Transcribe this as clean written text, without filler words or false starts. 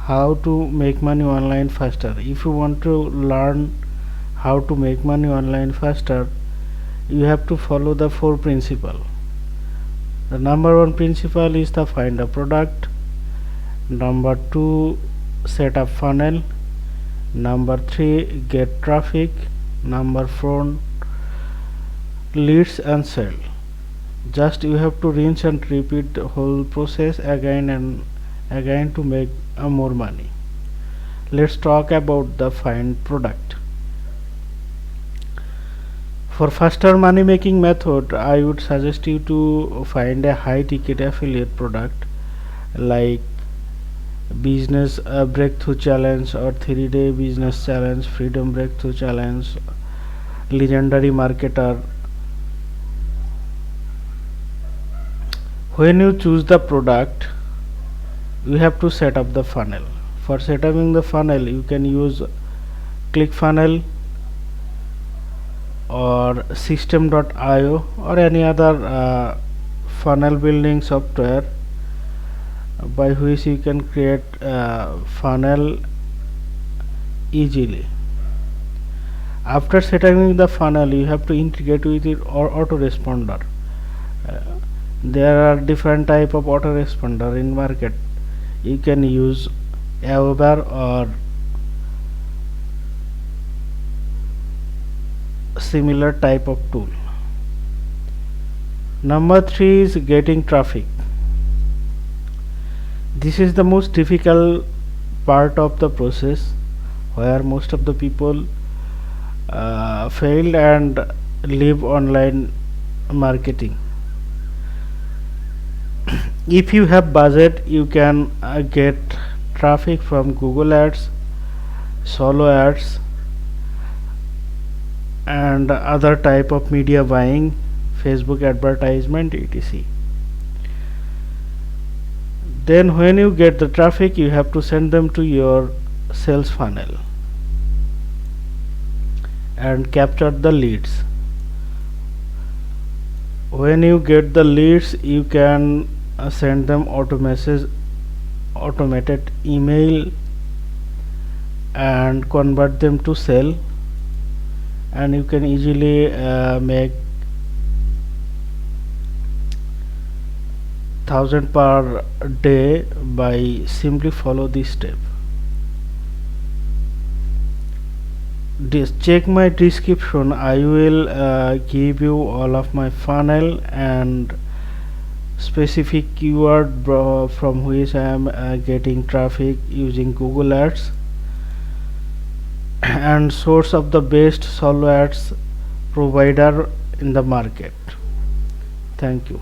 how to make money online faster. If you want to learn how to make money online faster, you have to follow the four principles. The number one principle is the find a product. Number two, set up funnel. Number three, get traffic. Number four, leads and sell. Just you have to rinse and repeat the whole process again and again to make more money. Let's talk about the find product. For faster money making method, I would suggest you to find a high ticket affiliate product like business breakthrough challenge or 3-day business challenge, freedom breakthrough challenge, legendary marketer. When you choose the product, you have to set up the funnel. For setting the funnel, you can use ClickFunnels or System.io or any other funnel building software by which you can create funnel easily. After setting the funnel, you have to integrate with it or autoresponder. There are different type of autoresponder in market. You can use Aweber or similar type of tool. Number three is getting traffic. This is the most difficult part of the process where most of the people failed and leave online marketing. If you have budget, you can get traffic from Google Ads, Solo Ads, and other type of media buying, Facebook advertisement, etc. Then when you get the traffic, you have to send them to your sales funnel and capture the leads. When you get the leads, you can send them automated email and convert them to sell, and you can easily make 1000 per day by simply follow this step. Check my description. I will give you all of my funnel and specific keyword from which I am getting traffic using Google Ads and source of the best solo ads provider in the market. Thank you.